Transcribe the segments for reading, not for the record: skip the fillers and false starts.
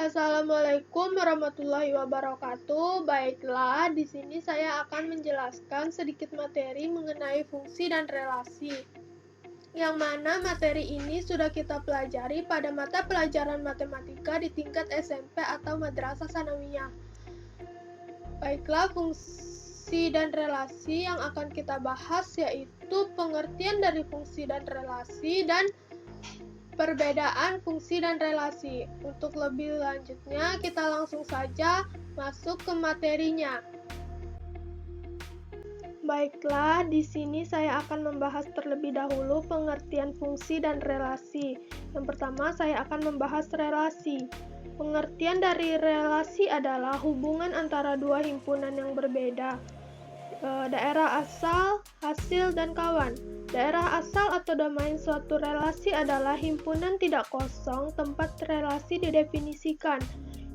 Assalamualaikum warahmatullahi wabarakatuh. Baiklah, di sini saya akan menjelaskan sedikit materi mengenai fungsi dan relasi. Yang mana materi ini sudah kita pelajari pada mata pelajaran matematika di tingkat SMP atau madrasah sanawiyah. Baiklah, fungsi dan relasi yang akan kita bahas yaitu pengertian dari fungsi dan relasi dan perbedaan fungsi dan relasi. Untuk lebih lanjutnya, kita langsung saja masuk ke materinya. Baiklah, di sini saya akan membahas terlebih dahulu pengertian fungsi dan relasi. Yang pertama, saya akan membahas relasi. Pengertian dari relasi adalah hubungan antara dua himpunan yang berbeda. Daerah asal, hasil, dan kawan. Daerah asal atau domain suatu relasi adalah himpunan tidak kosong tempat relasi didefinisikan.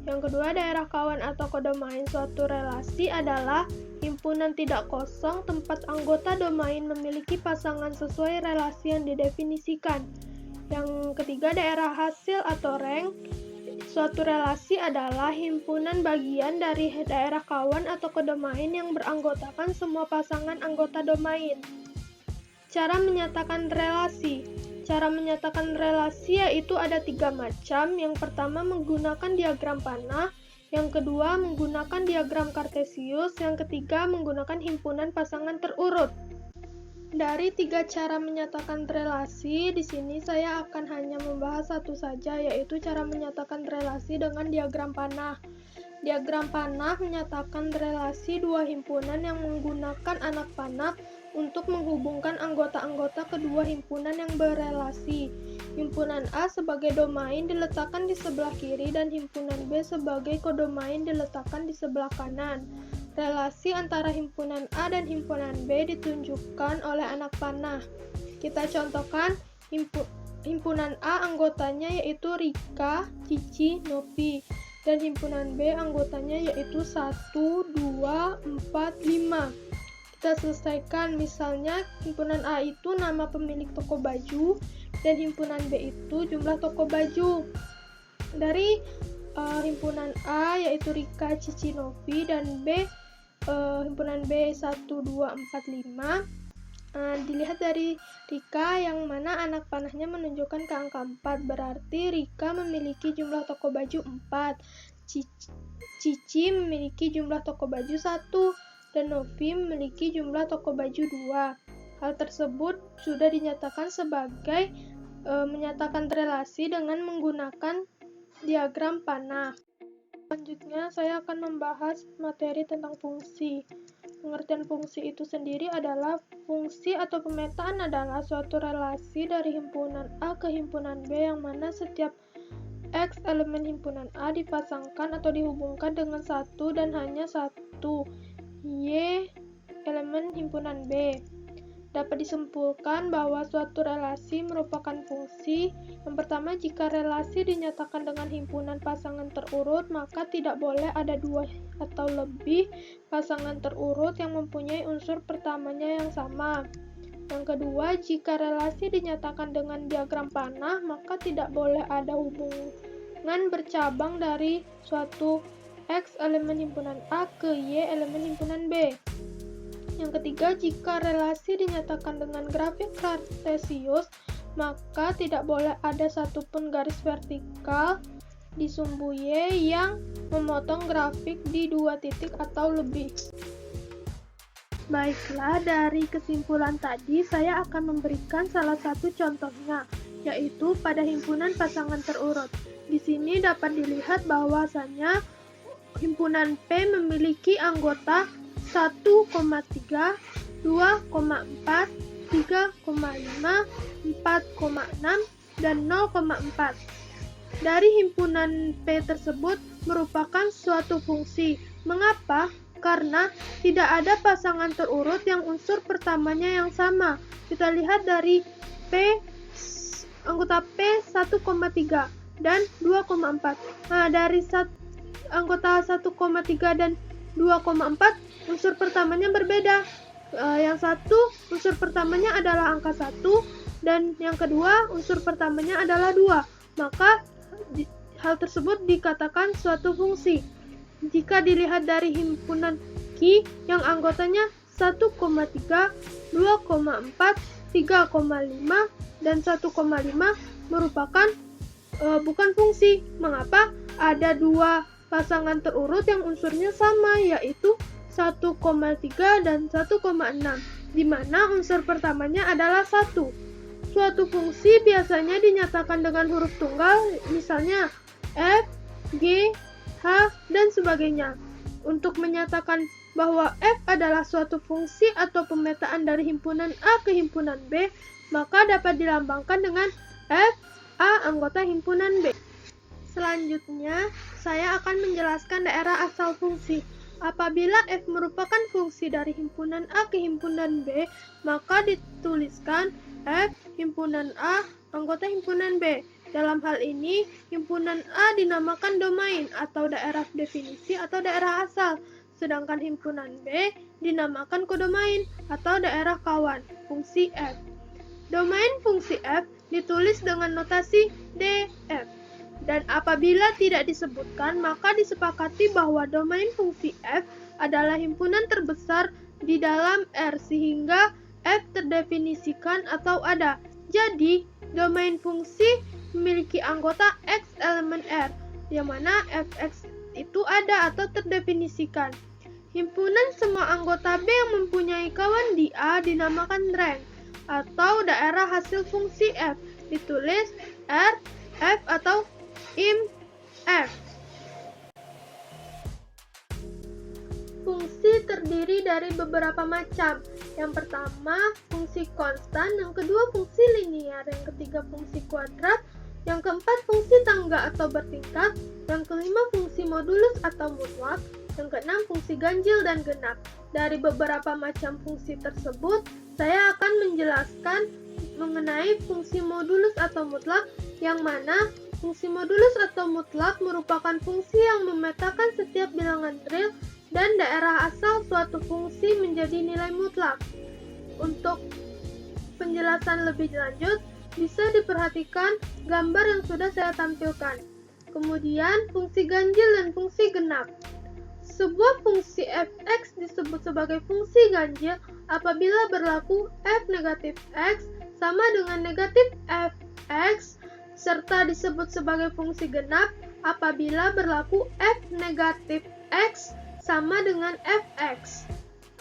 Yang kedua, daerah kawan atau kodomain suatu relasi adalah himpunan tidak kosong tempat anggota domain memiliki pasangan sesuai relasi yang didefinisikan. Yang ketiga, daerah hasil atau rank. Suatu relasi adalah himpunan bagian dari daerah kawan atau kodomain yang beranggotakan semua pasangan anggota domain. Cara menyatakan relasi. Cara menyatakan relasi yaitu ada 3 macam. Yang pertama menggunakan diagram panah, yang kedua menggunakan diagram kartesius, yang ketiga menggunakan himpunan pasangan terurut. Dari 3 cara menyatakan relasi, di sini saya akan hanya membahas satu saja, yaitu cara menyatakan relasi dengan diagram panah. Diagram panah menyatakan relasi dua himpunan yang menggunakan anak panah untuk menghubungkan anggota-anggota kedua himpunan yang berelasi. Himpunan A sebagai domain diletakkan di sebelah kiri dan himpunan B sebagai kodomain diletakkan di sebelah kanan. Relasi antara himpunan A dan himpunan B ditunjukkan oleh anak panah. Kita contohkan, himpunan A anggotanya yaitu Rika, Cici, Novi, dan himpunan B anggotanya yaitu 1, 2, 4, 5. Kita selesaikan, misalnya himpunan A itu nama pemilik toko baju dan himpunan B itu jumlah toko baju. Dari himpunan A yaitu Rika, Cici, Novi, dan B himpunan B 1, 2, 4, 5. Dilihat dari Rika yang mana anak panahnya menunjukkan ke angka 4, berarti Rika memiliki jumlah toko baju 4, Cici memiliki jumlah toko baju 1, dan Novi memiliki jumlah toko baju 2. Hal tersebut sudah dinyatakan sebagai menyatakan relasi dengan menggunakan diagram panah. Selanjutnya, saya akan membahas materi tentang fungsi. Pengertian fungsi itu sendiri adalah fungsi atau pemetaan adalah suatu relasi dari himpunan A ke himpunan B yang mana setiap X elemen himpunan A dipasangkan atau dihubungkan dengan satu dan hanya satu Y elemen himpunan B. Dapat disimpulkan bahwa suatu relasi merupakan fungsi. Yang pertama, jika relasi dinyatakan dengan himpunan pasangan terurut, maka tidak boleh ada 2 atau lebih pasangan terurut yang mempunyai unsur pertamanya yang sama. Yang kedua, jika relasi dinyatakan dengan diagram panah, maka tidak boleh ada hubungan bercabang dari suatu X elemen himpunan A ke Y elemen himpunan B. Yang ketiga, jika relasi dinyatakan dengan grafik kartesius, maka tidak boleh ada satupun garis vertikal di sumbu Y yang memotong grafik di 2 titik atau lebih. Baiklah, dari kesimpulan tadi saya akan memberikan salah satu contohnya, yaitu pada himpunan pasangan terurut. Di sini dapat dilihat bahwasanya himpunan P memiliki anggota 1,3, 2,4, 3,5, 4,6, dan 0,4. Dari himpunan P tersebut merupakan suatu fungsi. Mengapa? Karena tidak ada pasangan terurut yang unsur pertamanya yang sama. Kita lihat dari anggota P 1,3 dan 2,4. Nah, dari anggota 1,3 dan 2,4 unsur pertamanya berbeda. Yang satu unsur pertamanya adalah angka 1 dan yang kedua unsur pertamanya adalah 2. Maka hal tersebut dikatakan suatu fungsi. Jika dilihat dari himpunan Q yang anggotanya 1,3, 2,4, 3,5, dan 1,5 merupakan bukan fungsi. Mengapa? Ada dua pasangan terurut yang unsurnya sama, yaitu 1,3 dan 1,6, di mana unsur pertamanya adalah 1. Suatu fungsi biasanya dinyatakan dengan huruf tunggal, misalnya F, G, H, dan sebagainya. Untuk menyatakan bahwa F adalah suatu fungsi atau pemetaan dari himpunan A ke himpunan B, maka dapat dilambangkan dengan F, A anggota himpunan B. Selanjutnya, saya akan menjelaskan daerah asal fungsi. Apabila F merupakan fungsi dari himpunan A ke himpunan B, maka dituliskan F himpunan A anggota himpunan B. Dalam hal ini, himpunan A dinamakan domain atau daerah definisi atau daerah asal, sedangkan himpunan B dinamakan kodomain atau daerah kawan, fungsi F. Domain fungsi F ditulis dengan notasi df. Dan apabila tidak disebutkan, maka disepakati bahwa domain fungsi F adalah himpunan terbesar di dalam R, sehingga F terdefinisikan atau ada. Jadi, domain fungsi memiliki anggota X elemen R, yang mana Fx itu ada atau terdefinisikan. Himpunan semua anggota B yang mempunyai kawan di A dinamakan rank, atau daerah hasil fungsi F, ditulis R, F atau im F. Fungsi terdiri dari beberapa macam. Yang pertama, fungsi konstan, yang kedua fungsi linear, yang ketiga fungsi kuadrat, yang keempat fungsi tangga atau bertingkat, yang kelima fungsi modulus atau mutlak, yang keenam fungsi ganjil dan genap. Dari beberapa macam fungsi tersebut, saya akan menjelaskan mengenai fungsi modulus atau mutlak, yang mana fungsi modulus atau mutlak merupakan fungsi yang memetakan setiap bilangan real dan daerah asal suatu fungsi menjadi nilai mutlak. Untuk penjelasan lebih lanjut, bisa diperhatikan gambar yang sudah saya tampilkan. Kemudian, fungsi ganjil dan fungsi genap. Sebuah fungsi fx disebut sebagai fungsi ganjil apabila berlaku f negatif x sama dengan negatif fx, serta disebut sebagai fungsi genap apabila berlaku f negatif x sama dengan fx.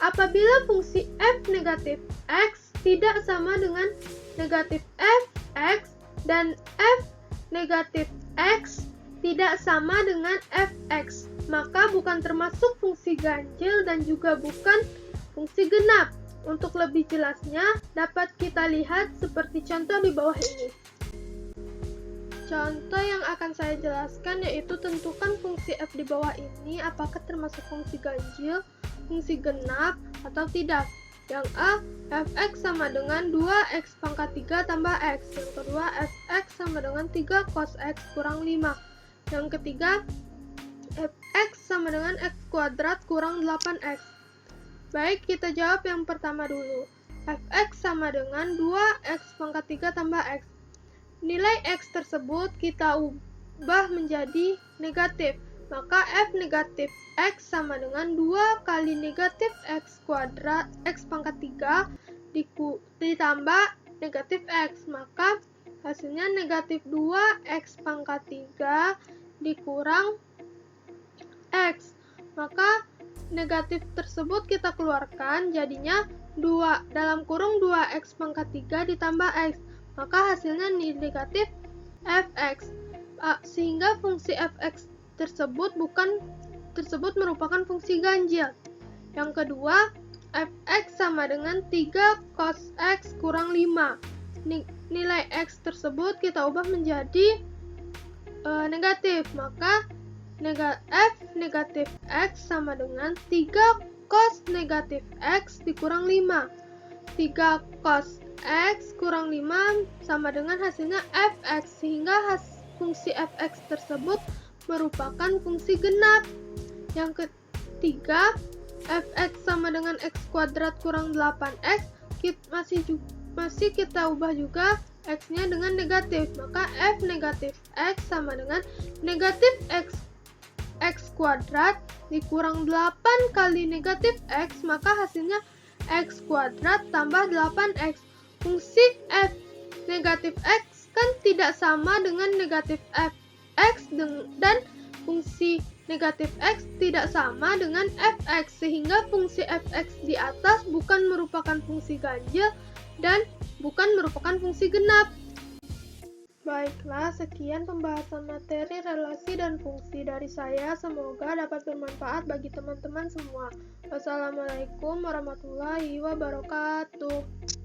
Apabila fungsi f negatif x tidak sama dengan negatif fx dan f negatif x tidak sama dengan fx, maka bukan termasuk fungsi ganjil dan juga bukan fungsi genap. Untuk lebih jelasnya, dapat kita lihat seperti contoh di bawah ini. Contoh yang akan saya jelaskan yaitu tentukan fungsi f di bawah ini apakah termasuk fungsi ganjil, fungsi genap, atau tidak. Yang A, fx sama dengan 2x pangkat 3 tambah x. Yang kedua, fx sama dengan 3 cos x kurang 5. Yang ketiga, fx sama dengan x kuadrat kurang 8x. Baik, kita jawab yang pertama dulu. Fx sama dengan 2x pangkat 3 tambah x. Nilai x tersebut kita ubah menjadi negatif. Maka f negatif x sama dengan 2 kali negatif x kuadrat x pangkat 3 ditambah negatif x. Maka hasilnya negatif 2x pangkat 3 dikurang x. Maka negatif tersebut kita keluarkan, jadinya 2 dalam kurung 2x pangkat 3 ditambah x. Maka hasilnya negatif fx. Sehingga fungsi fx tersebut merupakan fungsi ganjil. Yang kedua, fx sama dengan 3 cos x kurang 5. Nilai x tersebut kita ubah menjadi negatif, maka f negatif x sama dengan 3 cos negatif x dikurang 5. 3 cos x kurang 5 sama dengan hasilnya fx, sehingga fungsi fx tersebut merupakan fungsi genap. Yang ketiga, fx sama dengan x kuadrat kurang 8x, masih kita ubah juga x-nya dengan negatif, maka f negatif X sama dengan negatif X kuadrat dikurang 8 kali negatif X, maka hasilnya X kuadrat tambah 8X. Fungsi f negatif X kan tidak sama dengan negatif fx dan fungsi negatif X tidak sama dengan fx, sehingga fungsi fx di atas bukan merupakan fungsi ganjil dan bukan merupakan fungsi genap. Baiklah, sekian pembahasan materi relasi dan fungsi dari saya. Semoga dapat bermanfaat bagi teman-teman semua. Wassalamualaikum warahmatullahi wabarakatuh.